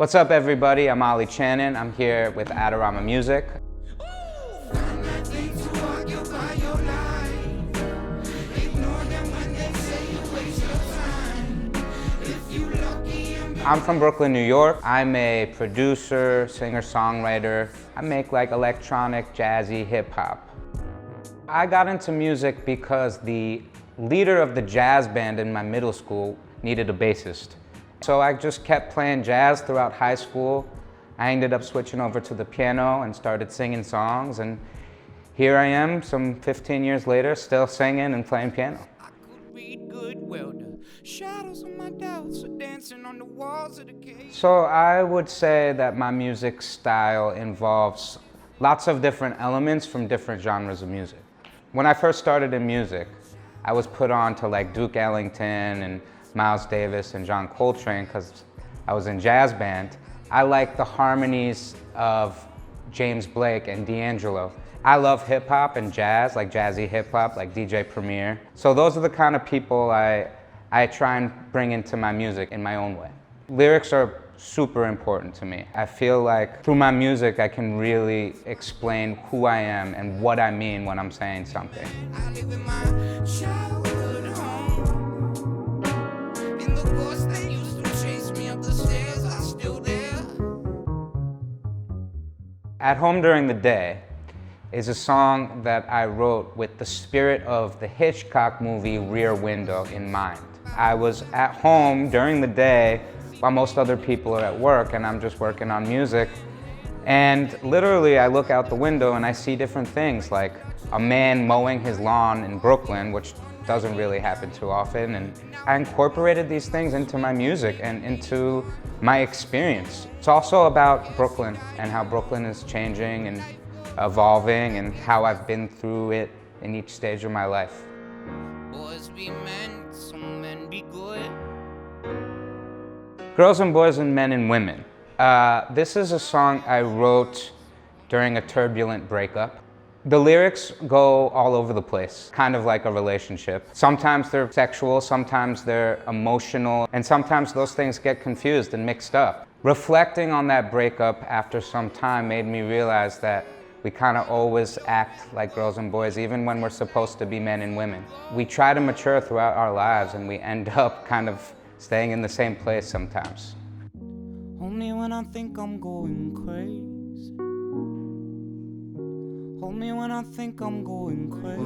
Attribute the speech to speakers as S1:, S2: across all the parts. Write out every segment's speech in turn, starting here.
S1: What's up, everybody? I'm Ollie Chanin. I'm here with Adorama Music. I'm from Brooklyn, New York. I'm a producer, singer-songwriter. I make like electronic, jazzy, hip-hop. I got into music because the leader of the jazz band in my middle school needed a bassist. So I just kept playing jazz throughout high school. I ended up switching over to the piano and started singing songs, and here I am, some 15 years later, still singing and playing piano. So I would say that my music style involves lots of different elements from different genres of music. When I first started in music, I was put on to like Duke Ellington and Miles Davis and John Coltrane because I was in jazz band. I like the harmonies of James Blake and D'Angelo. I love hip hop and jazz, like jazzy hip hop, like DJ Premier. So those are the kind of people I try and bring into my music in my own way. Lyrics are super important to me. I feel like through my music I can really explain who I am and what I mean when I'm saying something. At Home During the Day is a song that I wrote with the spirit of the Hitchcock movie Rear Window in mind. I was at home during the day while most other people are at work, and I'm just working on music. And literally I look out the window and I see different things, like a man mowing his lawn in Brooklyn, which doesn't really happen too often. And I incorporated these things into my music and into my experience. It's also about Brooklyn and how Brooklyn is changing and evolving and how I've been through it in each stage of my life. Boys be men, some men be good. Girls and boys and men and women. This is a song I wrote during a turbulent breakup. The lyrics go all over the place, kind of like a relationship. Sometimes they're sexual, sometimes they're emotional, and sometimes those things get confused and mixed up. Reflecting on that breakup after some time made me realize that we kind of always act like girls and boys, even when we're supposed to be men and women. We try to mature throughout our lives and we end up kind of staying in the same place sometimes.
S2: Only when I think I'm going crazy. Hold me when I think I'm going crazy.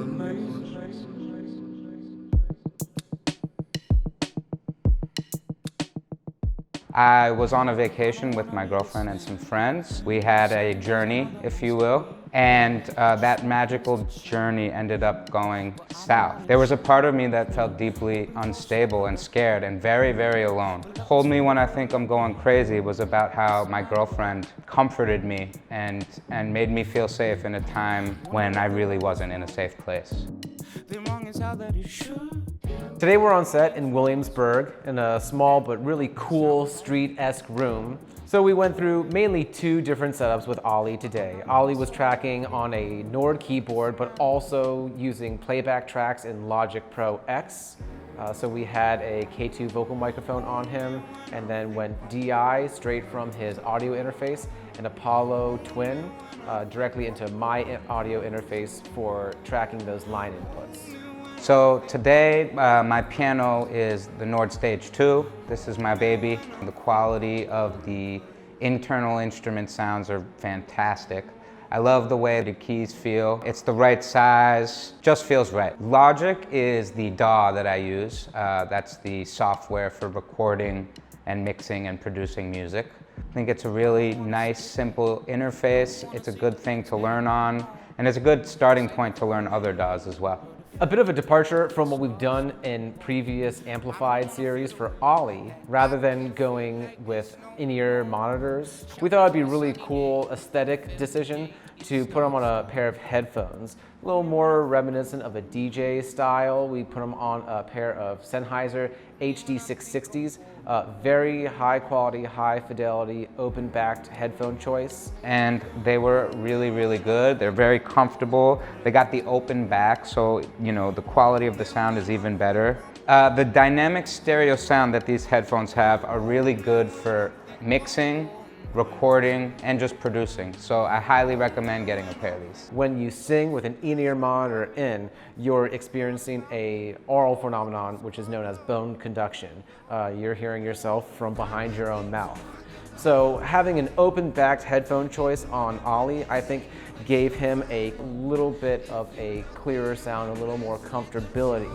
S1: I was on a vacation with my girlfriend and some friends. We had a journey, if you will, and that magical journey ended up going south. There was a part of me that felt deeply unstable and scared and very, very alone. Hold Me When I Think I'm Going Crazy was about how my girlfriend comforted me and made me feel safe in a time when I really wasn't in a safe place.
S3: Today we're on set in Williamsburg in a small but really cool street-esque room. So we went through mainly two different setups with Ollie today. Ollie was tracking on a Nord keyboard, but also using playback tracks in Logic Pro X. So we had a K2 vocal microphone on him, and then went DI straight from his audio interface, and Apollo Twin directly into my audio interface for tracking those line inputs.
S1: So today, my piano is the Nord Stage 2. This is my baby. The quality of the internal instrument sounds are fantastic. I love the way the keys feel. It's the right size, just feels right. Logic is the DAW that I use. That's the software for recording and mixing and producing music. I think it's a really nice, simple interface. It's a good thing to learn on, and it's a good starting point to learn other DAWs as well.
S3: A bit of a departure from what we've done in previous Amplified series for Ollie. Rather than going with in-ear monitors, we thought it'd be a really cool aesthetic decision to put them on a pair of headphones. A little more reminiscent of a DJ style. We put them on a pair of Sennheiser HD660s. Very high quality, high fidelity, open backed headphone choice.
S1: And they were really, really good. They're very comfortable. They got the open back, so you know the quality of the sound is even better. The dynamic stereo sound that these headphones have are really good for mixing, recording, and just producing. So I highly recommend getting a pair of these.
S3: When you sing with an in-ear monitor in, you're experiencing a aural phenomenon which is known as bone conduction. You're hearing yourself from behind your own mouth. So having an open-backed headphone choice on Ollie, I think gave him a little bit of a clearer sound, a little more comfortability.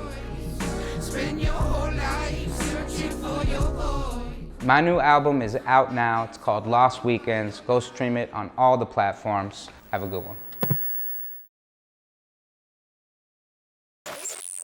S2: Spend your whole life searching for your voice.
S1: My new album is out now. It's called Lost Weekends. Go stream it on all the platforms. Have a good one.